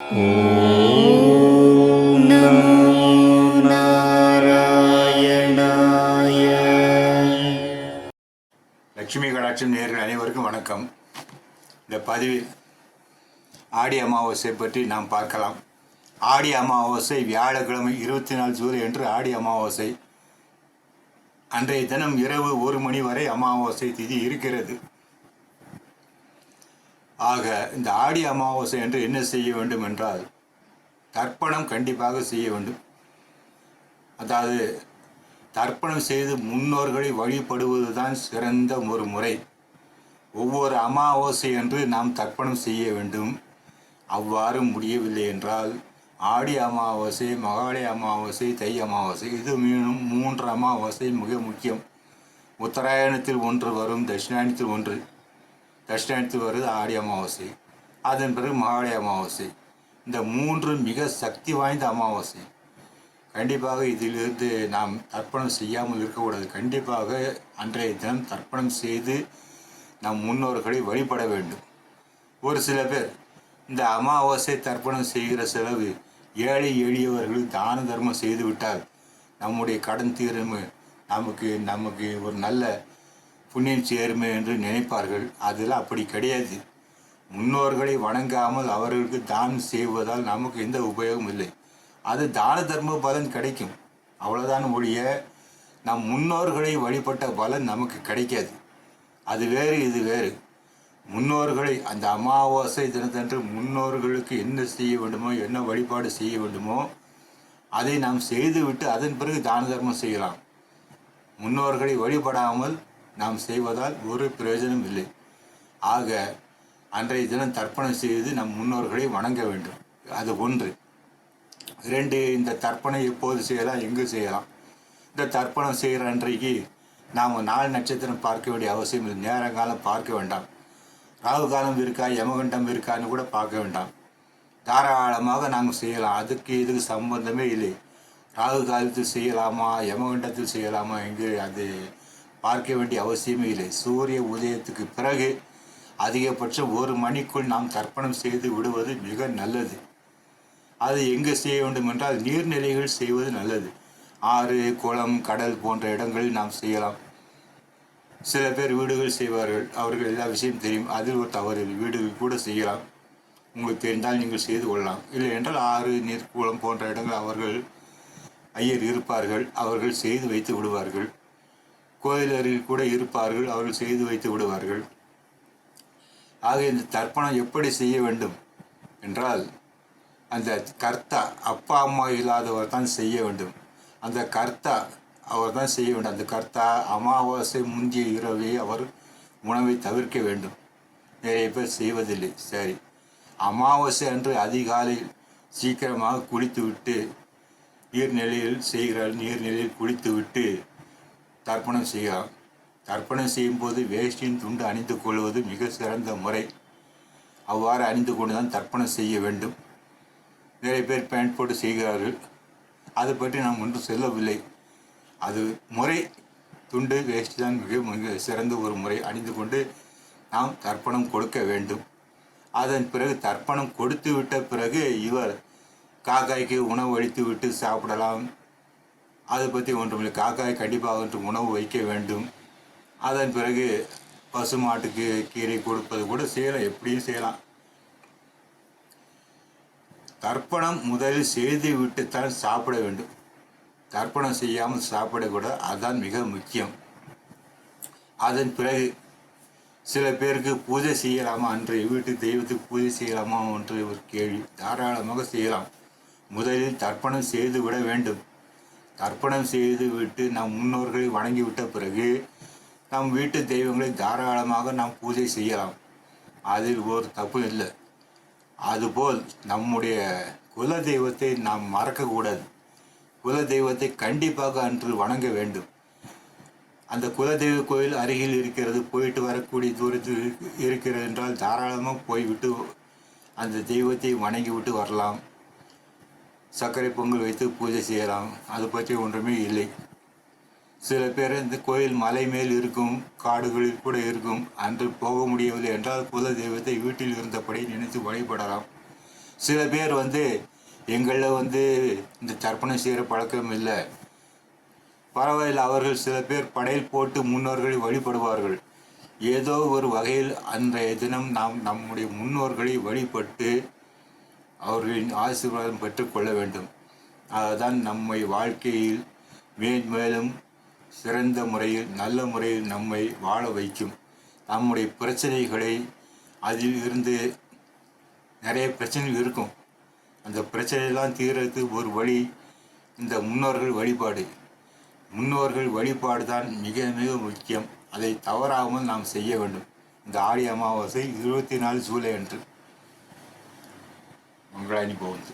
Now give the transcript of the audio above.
ஓம் நமோ நாராயணாய. லட்சுமி கடாட்சம் நேயர்கள் அனைவருக்கும் வணக்கம். இந்த பதிவில் ஆடி அமாவாசை பற்றி நாம் பார்க்கலாம். ஆடி அமாவாசை வியாழக்கிழமை 24 ஜூலை என்று ஆடி அமாவாசை. அன்றைய தினம் இரவு 1 மணி வரை அமாவாசை திதி இருக்கிறது. ஆக இந்த ஆடி அமாவாசை என்று என்ன செய்ய வேண்டும் என்றால் தர்ப்பணம் கண்டிப்பாக செய்ய வேண்டும். அதாவது தர்ப்பணம் செய்து முன்னோர்களை வழிபடுவது தான் சிறந்த ஒரு முறை. ஒவ்வொரு அமாவாசை என்று நாம் தர்ப்பணம் செய்ய வேண்டும். அவ்வாறு முடியவில்லை என்றால் ஆடி அமாவாசை, மகாலய அமாவாசை, தை அமாவாசை, இது 3 அமாவாசை மிக முக்கியம். உத்தராயணத்தில் ஒன்று வரும், தட்சிணாயணத்தில் ஒன்று. தட்சிணாயணத்தில் வருது ஆடி அமாவாசை, அதன் பிறகு மகாலய அமாவாசை. இந்த 3 மிக சக்தி வாய்ந்த அமாவாசை. கண்டிப்பாக இதிலிருந்து நாம் தர்ப்பணம் செய்யாமல் இருக்கக்கூடாது. கண்டிப்பாக அன்றைய தினம் தர்ப்பணம் செய்து நம் முன்னோர்களை வழிபட வேண்டும். ஒரு சில பேர் இந்த அமாவாசை தர்ப்பணம் செய்கிற செலவு ஏழை எளியவர்கள் தான தர்மம் செய்துவிட்டால் நம்முடைய கடன் தீருமே, நமக்கு ஒரு நல்ல புண்ணியம் சேருமே என்று நினைப்பார்கள். அதில் அப்படி கிடையாது. முன்னோர்களை வணங்காமல் அவர்களுக்கு தானம் செய்வதால் நமக்கு எந்த உபயோகம் இல்லை. அது தான தர்ம பலன் கிடைக்கும், அவ்வளோதான் ஒழிய நம் முன்னோர்களை வழிபட்ட பலன் நமக்கு கிடைக்காது. அது வேறு, இது வேறு. முன்னோர்களை அந்த அமாவாசை தினத்தன்று முன்னோர்களுக்கு என்ன செய்ய வேண்டுமோ, என்ன வழிபாடு செய்ய வேண்டுமோ அதை நாம் செய்துவிட்டு அதன் பிறகு தான தர்மம் செய்யலாம். முன்னோர்களை வழிபடாமல் நாம் செய்வதால் ஒரு பிரயோஜனம் இல்லை. ஆக அன்றைய தினம் தர்ப்பணம் செய்து நம் முன்னோர்களை வணங்க வேண்டும். அது 1. 2, இந்த தர்ப்பணம் எப்போது செய்யலாம், எங்கு செய்யலாம்? இந்த தர்ப்பணம் செய்கிற அன்றைக்கு நாம் நாள் நட்சத்திரம் பார்க்க வேண்டிய அவசியம் இல்லை. நேரங்காலம் பார்க்க வேண்டாம். ராகு காலம் இருக்கா, யமகண்டம் இருக்கான்னு கூட பார்க்க வேண்டாம். தாராளமாக நாங்கள் செய்யலாம். இதுக்கு சம்பந்தமே இல்லை. ராகு காலத்தில் செய்யலாமா, யமகண்டத்தில் செய்யலாமா என்று அது பார்க்க வேண்டிய அவசியமே இல்லை. சூரிய உதயத்துக்கு பிறகு அதிகபட்சம் 1 மணிக்குள் நாம் தர்ப்பணம் செய்து விடுவது மிக நல்லது. அது எங்கே செய்ய வேண்டும் என்றால் நீர்நிலைகள் செய்வது நல்லது. ஆறு, குளம், கடல் போன்ற இடங்களில் நாம் செய்யலாம். சில பேர் வீடுகள் செய்வார்கள், அவர்கள் எல்லா விஷயம் தெரியும், அதில் ஒரு தவறு இல்லை. வீடுகள் கூட செய்யலாம். உங்களுக்கு தெரிந்தால் நீங்கள் செய்து கொள்ளலாம். இல்லை என்றால் ஆறு, நீர், குளம் போன்ற இடங்கள் அவர்கள் ஐயர் இருப்பார்கள், அவர்கள் செய்து வைத்து விடுவார்கள். கோயிலரில் கூட இருப்பார்கள், அவர்கள் செய்து வைத்து விடுவார்கள். ஆக இந்த தர்ப்பணம் எப்படி செய்ய வேண்டும் என்றால் அந்த கர்த்தா, அப்பா அம்மா இல்லாதவர் தான் செய்ய வேண்டும். அந்த கர்த்தா அவர் தான் செய்ய வேண்டும். அந்த கர்த்தா அமாவாசை முந்திய இரவே அவர் உணவை தவிர்க்க வேண்டும். நிறைய பேர் செய்வதில்லை. சரி, அமாவாசை அன்று அதிகாலையில் சீக்கிரமாக குளித்துவிட்டு நீர்நிலையில் குளித்துவிட்டு தர்ப்பணம் செய்யலாம். தர்ப்பணம் செய்யும்போது வேஷ்டியின் துண்டு அணிந்து கொள்வது மிக சிறந்த முறை. அவ்வாறு அணிந்து கொண்டு தான் தர்ப்பணம் செய்ய வேண்டும். நிறைய பேர் பேண்ட் போட்டு செய்கிறார்கள், அதை பற்றி நாம் ஒன்றும் சொல்லவில்லை. அது முறை. துண்டு வேஷ்டி தான் மிக சிறந்த ஒரு முறை. அணிந்து கொண்டு நாம் தர்ப்பணம் கொடுக்க வேண்டும். அதன் பிறகு தர்ப்பணம் கொடுத்து விட்ட பிறகு இவர் காக்காய்க்கு உணவு அளித்து விட்டு சாப்பிடலாம். அதை பற்றி ஒன்றுமில்லை. காக்காய் கண்டிப்பாக உணவு வைக்க வேண்டும். அதன் பிறகு பசுமாட்டுக்கு கீரை கொடுப்பது கூட செய்யலாம், எப்படியும் செய்யலாம். தர்ப்பணம் முதலில் செய்து விட்டுத்தான் சாப்பிட வேண்டும். தர்ப்பணம் செய்யாமல் சாப்பிடக்கூடாது, அதுதான் மிக முக்கியம். அதன் பிறகு சில பேருக்கு பூஜை செய்யலாமா, அன்றைய வீட்டு தெய்வத்துக்கு பூஜை செய்யலாமா என்று ஒரு கேள்வி. தாராளமாக செய்யலாம். முதலில் தர்ப்பணம் செய்து விட வேண்டும். தர்ப்பணம் செய்து விட்டு நம் முன்னோர்களை வணங்கிவிட்ட பிறகு நம் வீட்டு தெய்வங்களை தாராளமாக நாம் பூஜை செய்யலாம். அதில் ஒரு தப்பு இல்லை. அதுபோல் நம்முடைய குல தெய்வத்தை நாம் மறக்கக்கூடாது. குல தெய்வத்தை கண்டிப்பாக அன்று வணங்க வேண்டும். அந்த குலதெய்வ கோயில் அருகில் இருக்கிறது, போயிட்டு வரக்கூடிய தூரத்தில் இருக்கிறது என்றால் தாராளமாக போய்விட்டு அந்த தெய்வத்தை வணங்கி விட்டு வரலாம். சர்க்கரை பொங்கல் வைத்து பூஜை செய்யலாம். அது பற்றி ஒன்றுமே இல்லை. சில பேர் இந்த கோயில் மலை மேல் இருக்கும், காடுகளில் கூட இருக்கும். அன்று போக முடியவில்லை என்றால் குல தெய்வத்தை வீட்டில் இருந்தபடி நினைத்து வழிபடலாம். சில பேர் எங்களில் இந்த தர்ப்பணம் செய்கிற பழக்கம் இல்லை, பரவாயில்லை, அவர்கள் சில பேர் படையல் போட்டு முன்னோர்களை வழிபடுவார்கள். ஏதோ ஒரு வகையில் அன்றைய தினம் நாம் நம்முடைய முன்னோர்களை வழிபட்டு அவர்களின் ஆசீர்வாதம் பெற்றுக்கொள்ள வேண்டும். அதுதான் நம்மை வாழ்க்கையில் மேன்மேலும் சிறந்த முறையில் நல்ல முறையில் நம்மை வாழ வைக்கும். நம்முடைய பிரச்சனைகளை, அதில் இருந்து நிறைய பிரச்சனைகள் இருக்கும், அந்த பிரச்சனையெல்லாம் தீர்றதுக்கு ஒரு வழி இந்த முன்னோர்கள் வழிபாடு. முன்னோர்கள் வழிபாடு தான் மிக மிக முக்கியம். அதை தவறாமல் நாம் செய்ய வேண்டும். இந்த ஆடி அமாவாசை 24 ஜூலை அன்று மங்களாணி போகுது.